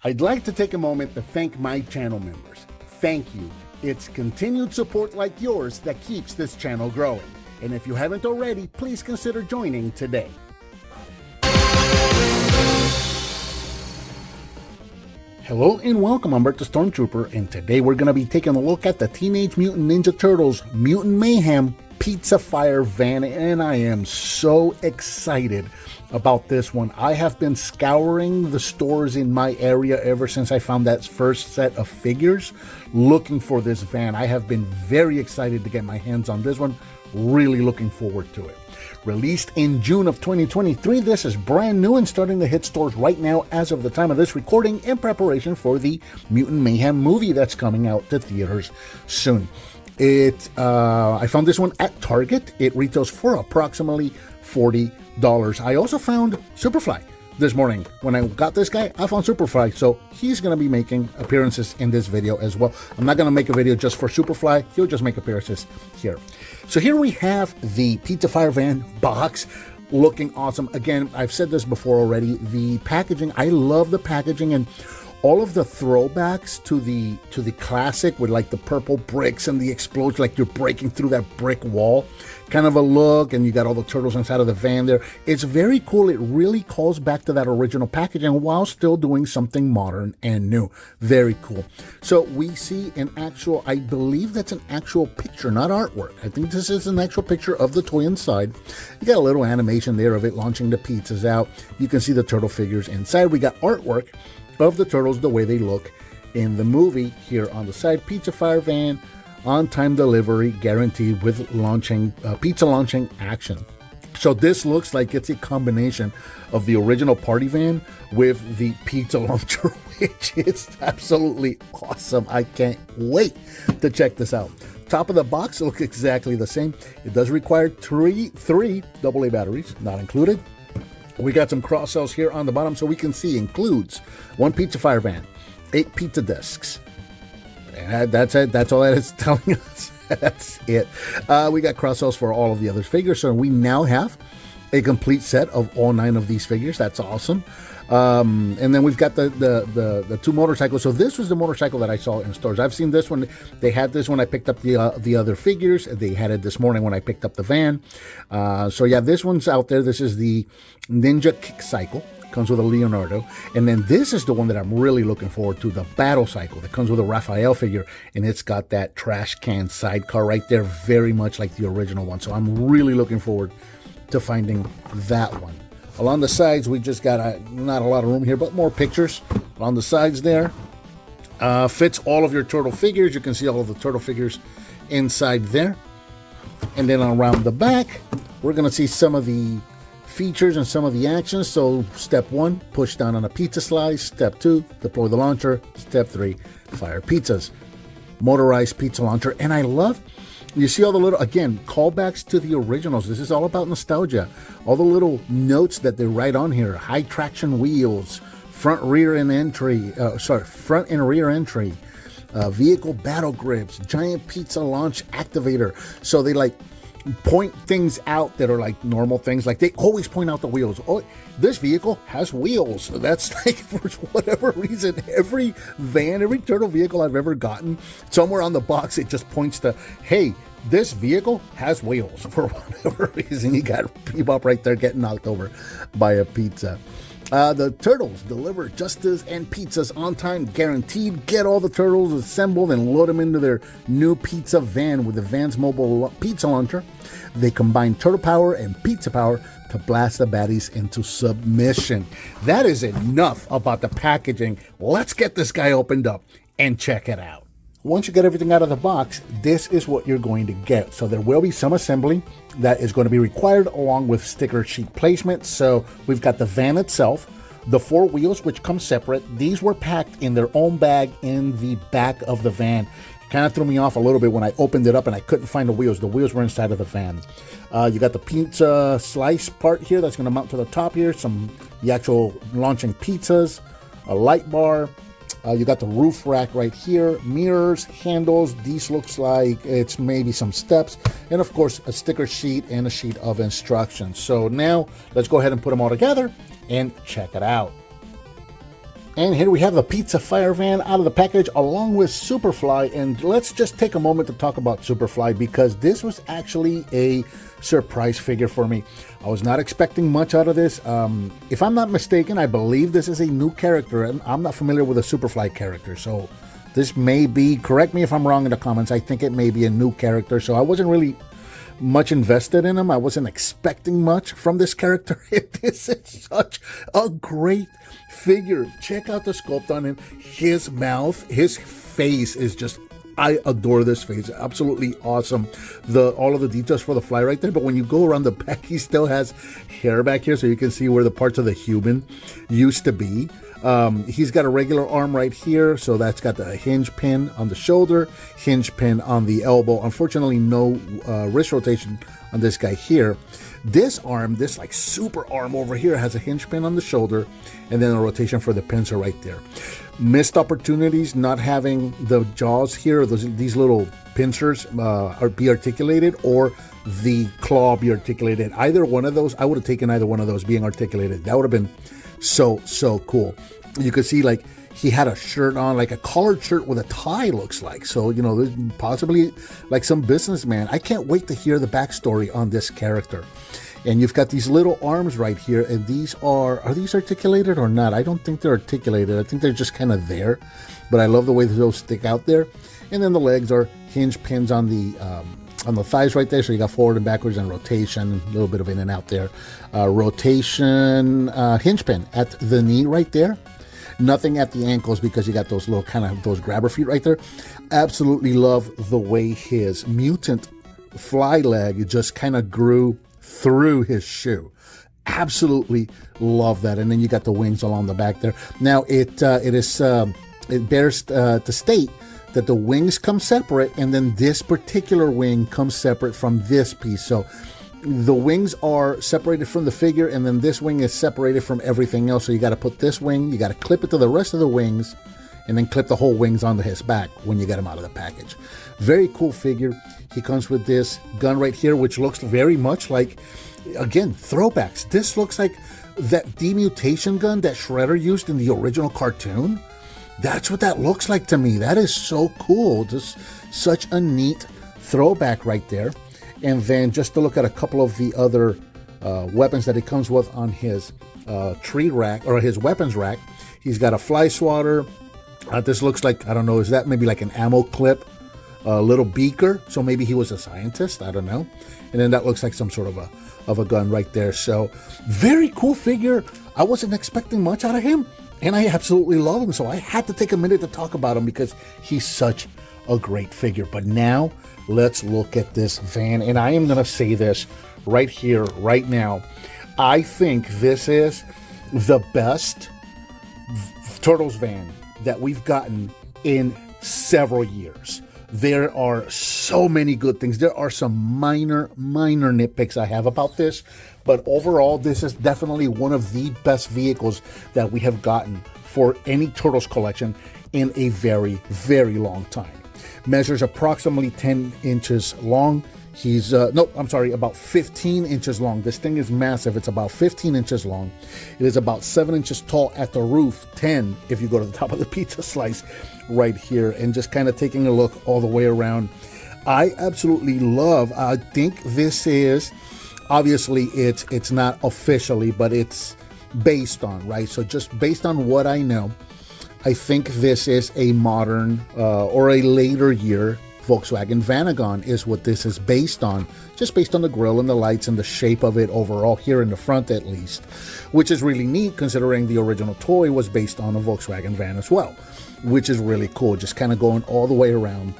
I'd like to take a moment to thank my channel members. Thank you. It's continued support like yours that keeps this channel growing. And if you haven't already, please consider joining today. Hello and welcome, I'm Bert the Stormtrooper, and today we're going to be taking a look at the Teenage Mutant Ninja Turtles Mutant Mayhem Pizza Fire Van, and I am so excited about this one. I have been scouring the stores in my area ever since I found that first set of figures looking for this van. I have been very excited to get my hands on this one, really looking forward to it. Released in June of 2023, this is brand new and starting to hit stores right now as of the time of this recording in preparation for the Mutant Mayhem movie that's coming out to theaters soon. I found this one at Target. It retails for approximately $40. I also found Superfly this morning. When I got this guy, I found Superfly, so he's going to be making appearances in this video as well. I'm not going to make a video just for Superfly. He'll just make appearances here. So here we have the Pizza Fire Van box, looking awesome. Again, I've said this before already. The packaging, I love the packaging, and all of the throwbacks to the classic with like the purple bricks and the explosion, like you're breaking through that brick wall kind of a look, and you got all the turtles inside of the van there. It's very cool. It really calls back to that original packaging while still doing something modern and new. Very cool. So we see an actual, I believe that's an actual picture, not artwork. I think this is an actual picture of the toy inside. You got a little animation there of it launching the pizzas out. You can see the turtle figures inside. We got artwork of the turtles the way they look in the movie here on the side. Pizza Fire Van, on-time delivery guaranteed with launching pizza launching action. So this looks like it's a combination of the original party van with the pizza launcher, which is absolutely awesome. I can't wait to check this out. Top of the box looks exactly the same. It does require three AA batteries, not included. We got some cross cells here on the bottom, so we can see includes 1 Pizza Fire Van, 8 pizza discs. And that's it. That's all that is telling us. That's it. We got cross cells for all of the other figures, so we now have a complete set of all 9 of these figures. That's awesome. And then we've got the 2 motorcycles. So this was the motorcycle that I saw in stores. I've seen this one. They had this when I picked up the other figures. They had it this morning when I picked up the van. So yeah, this one's out there. This is the Ninja Kick Cycle. Comes with a Leonardo. And then this is the one that I'm really looking forward to, the Battle Cycle, that comes with a Raphael figure, and it's got that trash can sidecar right there, very much like the original one. So I'm really looking forward to finding that one. Along the sides, we just got not a lot of room here, but more pictures on the sides there. Fits all of your turtle figures. You can see all of the turtle figures inside there. And then around the back, we're going to see some of the features and some of the actions. So step 1, push down on a pizza slice. Step 2, deploy the launcher. Step 3, fire pizzas. Motorized pizza launcher. And I love, you see all the little, again, callbacks to the originals. This is all about nostalgia. All the little notes that they write on here. High traction wheels, front and rear entry, vehicle battle grips, giant pizza launch activator. So they like point things out that are like normal things. Like they always point out the wheels. Oh, this vehicle has wheels. That's like, for whatever reason, every van, every turtle vehicle I've ever gotten, somewhere on the box, it just points to, hey, this vehicle has wheels. For whatever reason, you got Bebop right there getting knocked over by a pizza. The turtles deliver justice and pizzas on time, guaranteed. Get all the turtles assembled and load them into their new pizza van with the van's mobile pizza launcher. They combine turtle power and pizza power to blast the baddies into submission. That is enough about the packaging. Let's get this guy opened up and check it out. Once you get everything out of the box, this is what you're going to get. So there will be some assembly that is going to be required along with sticker sheet placement. So we've got the van itself, the 4 wheels, which come separate. These were packed in their own bag in the back of the van. Kind of threw me off a little bit when I opened it up and I couldn't find the wheels. The wheels were inside of the van. You got the pizza slice part here that's going to mount to the top here. The actual launching pizzas, a light bar. You got the roof rack right here, mirrors, handles. These looks like it's maybe some steps, and of course a sticker sheet and a sheet of instructions. So now let's go ahead and put them all together and check it out. And here we have the Pizza Fire Van out of the package along with Superfly. And let's just take a moment to talk about Superfly because this was actually a surprise figure for me. I was not expecting much out of this. If I'm not mistaken, I believe this is a new character, and I'm not familiar with a Superfly character. So this may be, correct me if I'm wrong in the comments, I think it may be a new character. So I wasn't really much invested in him. I wasn't expecting much from this character. This is such a great figure. Check out the sculpt on him. His mouth, his face is just, I adore this face. Absolutely awesome. All of the details for the fly right there. But when you go around the back, he still has hair back here, so you can see where the parts of the human used to be. He's got a regular arm right here, so that's got the hinge pin on the shoulder, hinge pin on the elbow. Unfortunately, no wrist rotation on this guy here. This arm, this like super arm over here, has a hinge pin on the shoulder, and then a rotation for the pincer right there. Missed opportunities not having the jaws here, these little pincers be articulated, or the claw be articulated. Either one of those, I would have taken either one of those being articulated. That would have been so cool. You could see like he had a shirt on, like a collared shirt with a tie, looks like. So, you know, there's possibly like some businessman. I can't wait to hear the backstory on this character. And you've got these little arms right here, and these are these articulated or not? I don't think they're articulated. I think they're just kind of there, but I love the way those stick out there. And then the legs are hinge pins on the thighs right there, so you got forward and backwards and rotation, a little bit of in and out there. Rotation hinge pin at the knee right there. Nothing at the ankles because you got those little kind of those grabber feet right there. Absolutely love the way his mutant fly leg just kind of grew through his shoe. Absolutely love that. And then you got the wings along the back there. Now it bears to state that the wings come separate, and then this particular wing comes separate from this piece. So the wings are separated from the figure, and then this wing is separated from everything else. So you got to put this wing, you got to clip it to the rest of the wings, and then clip the whole wings onto his back when you get him out of the package. Very cool figure. He comes with this gun right here, which looks very much like, again, throwbacks. This looks like that demutation gun that Shredder used in the original cartoon. That's what that looks like to me. That is so cool. Just such a neat throwback right there. And then just to look at a couple of the other weapons that he comes with on his tree rack, or his weapons rack. He's got a fly swatter. This looks like, I don't know, is that maybe like an ammo clip? A little beaker, so maybe he was a scientist, I don't know. And then that looks like some sort of a gun right there. So very cool figure. I wasn't expecting much out of him, and I absolutely love him. So I had to take a minute to talk about him because he's such a great figure. But now let's look at this van, and I am gonna say this right here, right now. I think this is the best Turtles van that we've gotten in several years. There are so many good things. There are some minor nitpicks I have about this, but overall, this is definitely one of the best vehicles that we have gotten for any Turtles collection in a very long time. Measures approximately 10 inches long. He's, about 15 inches long. This thing is massive. It's about 15 inches long. It is about 7 inches tall at the roof, 10 if you go to the top of the pizza slice right here. And just kind of taking a look all the way around. I absolutely love, I think this is, obviously it's not officially, but it's based on, right? So just based on what I know, I think this is a modern or a later year Volkswagen Vanagon is what this is based on, just based on the grille and the lights and the shape of it overall here in the front at least, which is really neat considering the original toy was based on a Volkswagen van as well, which is really cool. Just kind of going all the way around,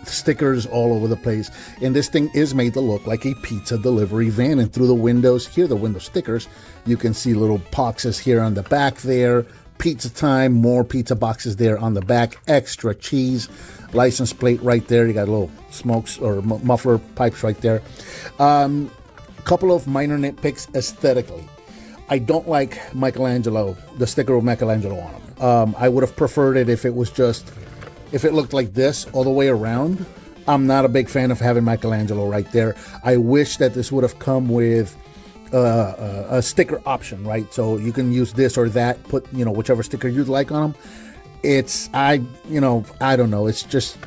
stickers all over the place, and this thing is made to look like a pizza delivery van. And through the windows here, the window stickers, you can see little boxes here on the back there. Pizza time, more pizza boxes there on the back, extra cheese, license plate right there. You got little smokes or muffler pipes right there. Couple of minor nitpicks aesthetically. I don't like Michelangelo, the sticker of Michelangelo on them. I would have preferred it if it was just, if it looked like this all the way around. I'm not a big fan of having Michelangelo right there. I wish that this would have come with a sticker option, right? So you can use this or that, put, whichever sticker you'd like on them. I don't know. It's just,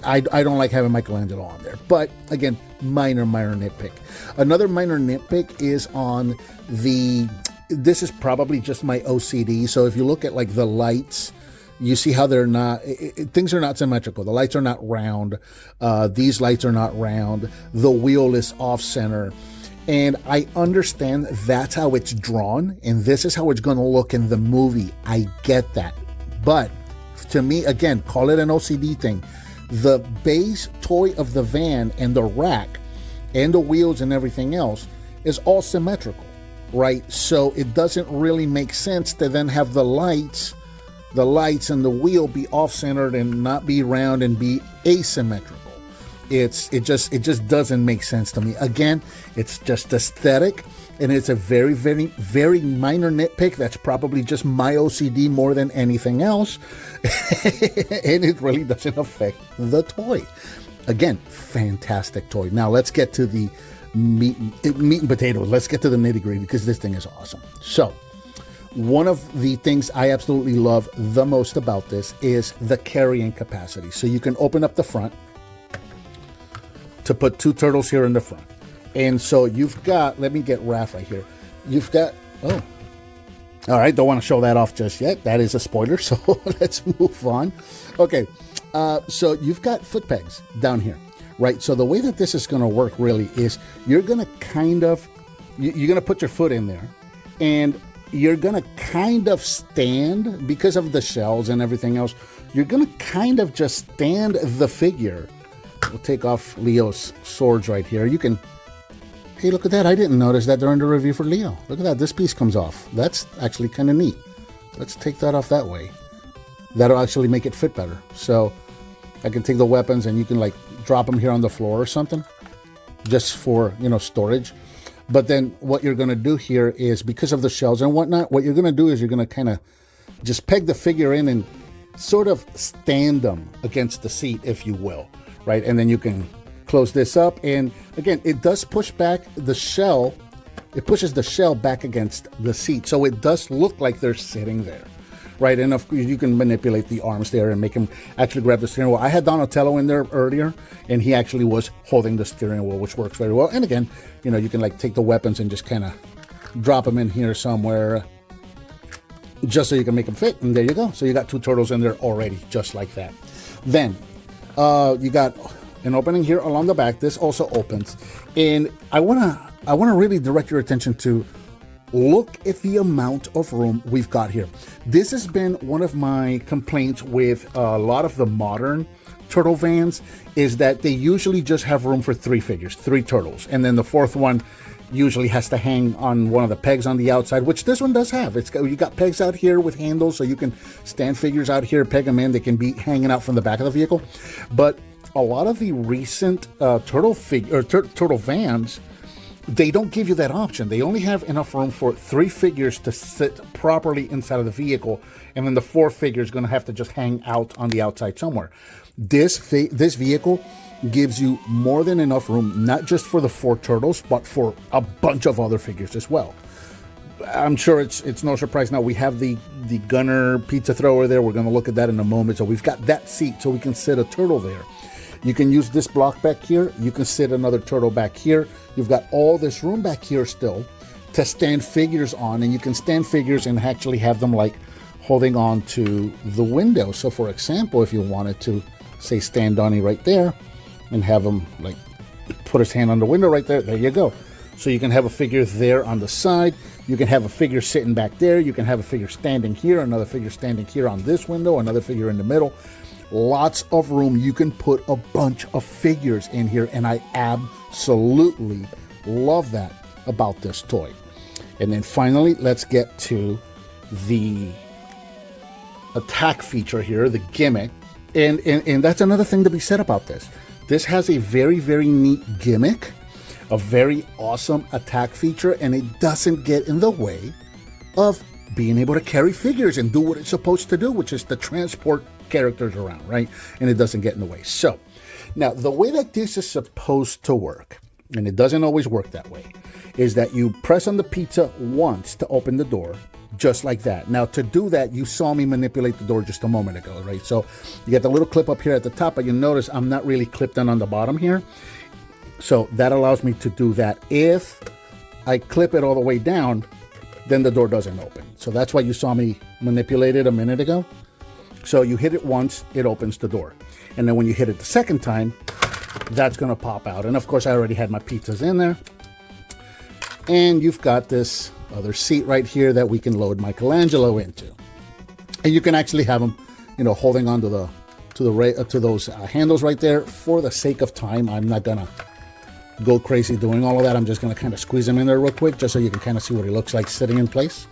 I don't like having Michelangelo on there. But again, minor nitpick. Another minor nitpick is on this is probably just my OCD. So if you look at like the lights, you see how they're not, things are not symmetrical. The lights are not round. These lights are not round. The wheel is off center. And I understand that's how it's drawn, and this is how it's going to look in the movie. I get that. But to me, again, call it an OCD thing. The base toy of the van and the rack and the wheels and everything else is all symmetrical, right? So it doesn't really make sense to then have the lights and the wheel be off-centered and not be round and be asymmetrical. It just doesn't make sense to me. Again, it's just aesthetic, and it's a very, very, very minor nitpick. That's probably just my OCD more than anything else, and it really doesn't affect the toy. Again, fantastic toy. Now let's get to the meat and potatoes. Let's get to the nitty-gritty, because this thing is awesome. So, one of the things I absolutely love the most about this is the carrying capacity. So you can open up the front to put 2 turtles here in the front. And so you've got, let me get Raph right here. You've got, all right, don't want to show that off just yet. That is a spoiler, so let's move on. Okay, so you've got foot pegs down here, right? So the way that this is going to work really is you're going to you're going to put your foot in there, and you're going to kind of stand, because of the shells and everything else, you're going to kind of just stand the figure. We'll take off Leo's swords right here. You can, hey, look at that. I didn't notice that during the review for Leo. Look at that. This piece comes off. That's actually kind of neat. Let's take that off that way. That'll actually make it fit better. So I can take the weapons and you can like drop them here on the floor or something, just for, storage. But then what you're going to do here is, because of the shells and whatnot, what you're going to do is you're going to kind of just peg the figure in and sort of stand them against the seat, if you will. Right, and then you can close this up, and again, it does push back the shell. It pushes the shell back against the seat, so it does look like they're sitting there, right? And of course, you can manipulate the arms there and make him actually grab the steering wheel. I had Donatello in there earlier, and he actually was holding the steering wheel, which works very well. And again, you can like take the weapons and just kind of drop them in here somewhere, just so you can make them fit. And there you go. So you got 2 turtles in there already, just like that. Then you got an opening here along the back. This also opens, and I wanna really direct your attention to look at the amount of room we've got here. This has been one of my complaints with a lot of the modern turtle vans, is that they usually just have room for 3 figures, 3 turtles, and then the 4th one usually has to hang on one of the pegs on the outside, which this one does have. You got pegs out here with handles, so you can stand figures out here, peg them in. They can be hanging out from the back of the vehicle. But a lot of the recent turtle vans, they don't give you that option. They only have enough room for 3 figures to sit properly inside of the vehicle, and then the 4th figure is going to have to just hang out on the outside somewhere. This vehicle gives you more than enough room, not just for the 4 turtles, but for a bunch of other figures as well. I'm sure it's no surprise now. We have the gunner pizza thrower there. We're going to look at that in a moment. So we've got that seat, so we can sit a turtle there. You can use this block back here. You can sit another turtle back here. You've got all this room back here still to stand figures on, and you can stand figures and actually have them like holding on to the window. So for example, if you wanted to say stand Donnie right there, and have him like put his hand on the window right there. There you go. So you can have a figure there on the side. You can have a figure sitting back there. You can have a figure standing here, another figure standing here on this window, another figure in the middle. Lots of room. You can put a bunch of figures in here, and I absolutely love that about this toy. And then finally, let's get to the attack feature here, the gimmick. And that's another thing to be said about this. This has a very, very neat gimmick, a very awesome attack feature, and it doesn't get in the way of being able to carry figures and do what it's supposed to do, which is to transport characters around, right? And it doesn't get in the way. So, now, the way that this is supposed to work and it doesn't always work that way, is that you press on the pizza once to open the door, just like that. Now, to do that, you saw me manipulate the door just a moment ago, right? So you got the little clip up here at the top, but you notice I'm not really clipped on the bottom here. So that allows me to do that. If I clip it all the way down, then the door doesn't open. So that's why you saw me manipulate it a minute ago. So you hit it once, it opens the door. And then when you hit it the second time, that's gonna pop out. And of course, I already had my pizzas in there. And you've got this other seat right here that we can load Michelangelo into. And you can actually have him, holding on to those handles right there. For the sake of time, I'm not gonna go crazy doing all of that. I'm just gonna kind of squeeze him in there real quick, just so you can kind of see what he looks like sitting in place.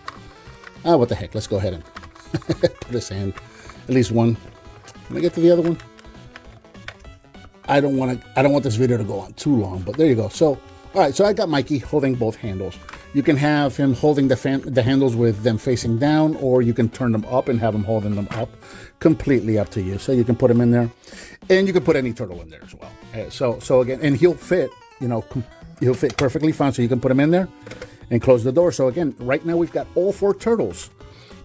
What the heck? Let's go ahead and put his hand, at least one. Can I get to the other one? I don't want this video to go on too long, but there you go. So, all right, so I got Mikey holding both handles. You can have him holding the handles with them facing down, or you can turn them up and have him holding them up. Completely up to you. So you can put him in there, and you can put any turtle in there as well. So again, and he'll fit, he'll fit perfectly fine. So you can put him in there and close the door. So again, right now we've got all 4 turtles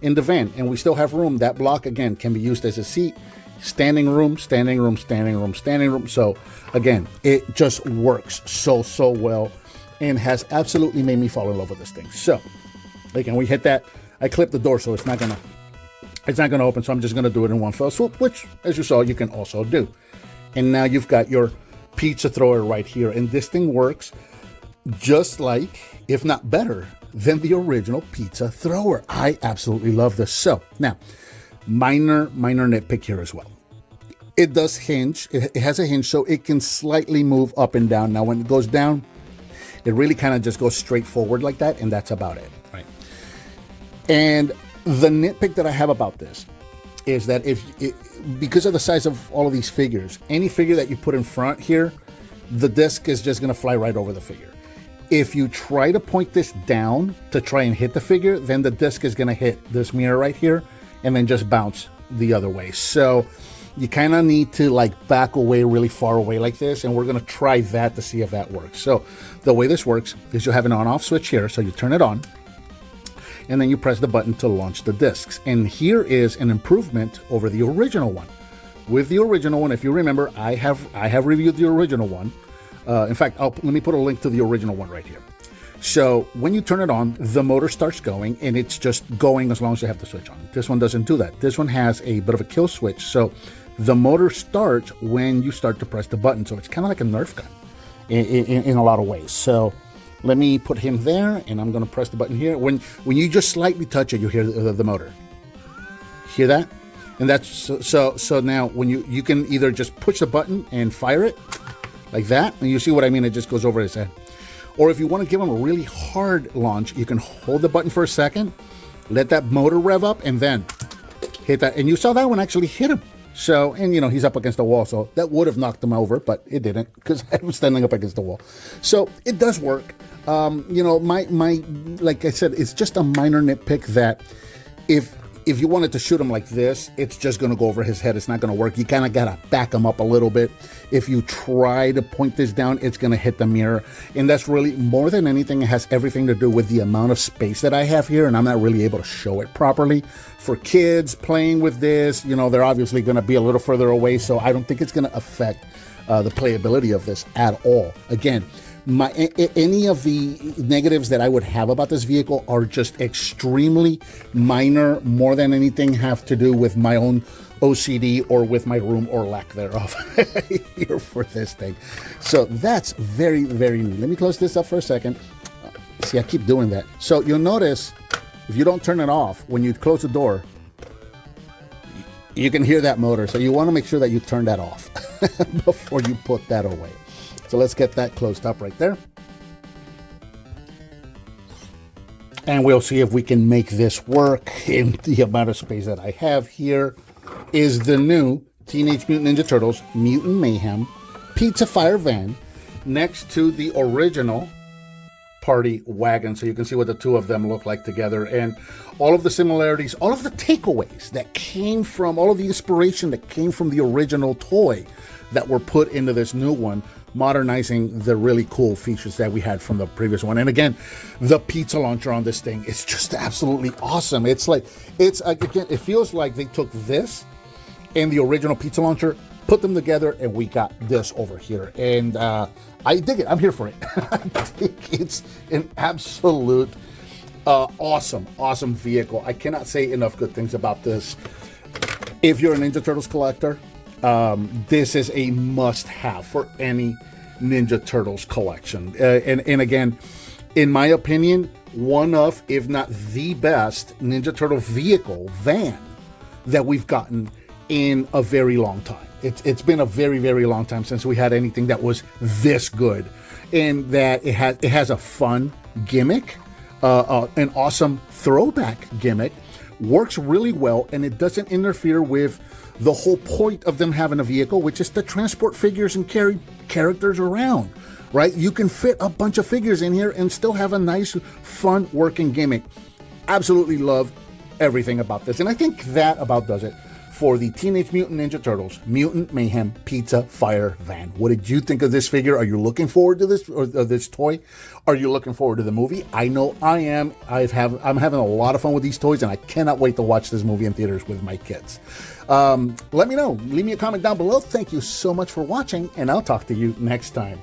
in the van, and we still have room. That block, again, can be used as a seat. Standing room, standing room, standing room, standing room. So again, it just works so well and has absolutely made me fall in love with this thing. So again, we hit that. I clipped the door, so it's not gonna open. So I'm just gonna do it in one fell swoop, which, as you saw, you can also do. And now you've got your pizza thrower right here, and this thing works just like, if not better, than the original pizza thrower. I absolutely love this. So now, minor nitpick here as well. It does hinge. It has a hinge, so it can slightly move up and down. Now, when it goes down, it really kind of just goes straight forward like that, and that's about it, right? And the nitpick that I have about this is that because of the size of all of these figures, any figure that you put in front here, the disc is just going to fly right over the figure. If you try to point this down to try and hit the figure, then the disc is going to hit this mirror right here and then just bounce the other way. So you kind of need to back away really far away like this, and we're going to try that to see if that works. So the way this works is you have an on-off switch here, so you turn it on, and then you press the button to launch the discs. And here is an improvement over the original one. With the original one, if you remember, I have reviewed the original one. In fact, let me put a link to the original one right here. So when you turn it on, the motor starts going, and it's just going as long as you have the switch on. This one doesn't do that. This one has a bit of a kill switch. So the motor starts when you start to press the button. So it's kind of like a Nerf gun in a lot of ways. So let me put him there, and I'm going to press the button here. When you just slightly touch it, you hear the motor. Hear that? And that's so now when you can either just push the button and fire it like that, and you see what I mean? It just goes over his head. Or if you want to give him a really hard launch, you can hold the button for a second, let that motor rev up, and then hit that. And you saw that one actually hit him. So, and he's up against the wall, so that would have knocked him over, but it didn't, because I was standing up against the wall. So it does work. My like I said, it's just a minor nitpick that if you wanted to shoot him like this, it's just going to go over his head. It's not going to work. You kind of got to back him up a little bit. If you try to point this down, it's going to hit the mirror. And that's really, more than anything, it has everything to do with the amount of space that I have here, and I'm not really able to show it properly. For kids playing with this, they're obviously going to be a little further away, so I don't think it's going to affect the playability of this at all. Again, any of the negatives that I would have about this vehicle are just extremely minor, more than anything have to do with my own OCD or with my room or lack thereof here for this thing. So that's very, very neat. Let me close this up for a second. See, I keep doing that. So you'll notice if you don't turn it off, when you close the door, you can hear that motor. So you want to make sure that you turn that off before you put that away. So let's get that closed up right there. And we'll see if we can make this work in the amount of space that I have. Here is the new Teenage Mutant Ninja Turtles Mutant Mayhem Pizza Fire Van next to the original party wagon, so you can see what the two of them look like together, and all of the similarities, all of the takeaways that came from, all of the inspiration that came from the original toy that were put into this new one, modernizing the really cool features that we had from the previous one. And again, the pizza launcher on this thing is just absolutely awesome. It's like, again, it feels like they took this and the original pizza launcher, put them together, and we got this over here. And I dig it. I'm here for it. I think it's an absolute awesome vehicle. I cannot say enough good things about this. If you're a Ninja Turtles collector, this is a must-have for any Ninja Turtles collection. And again, in my opinion, one of, if not the best Ninja Turtle vehicle van that we've gotten in a very long time. It's been a very, very long time since we had anything that was this good, and that it has a fun gimmick, an awesome throwback gimmick, works really well, and it doesn't interfere with the whole point of them having a vehicle, which is to transport figures and carry characters around, right? You can fit a bunch of figures in here and still have a nice, fun working gimmick. Absolutely love everything about this, and I think that about does it for the Teenage Mutant Ninja Turtles Mutant Mayhem Pizza Fire Van. What did you think of this figure? Are you looking forward to this, or this toy? Are you looking forward to the movie? I know I am. I'm having a lot of fun with these toys, and I cannot wait to watch this movie in theaters with my kids. Let me know. Leave me a comment down below. Thank you so much for watching, and I'll talk to you next time.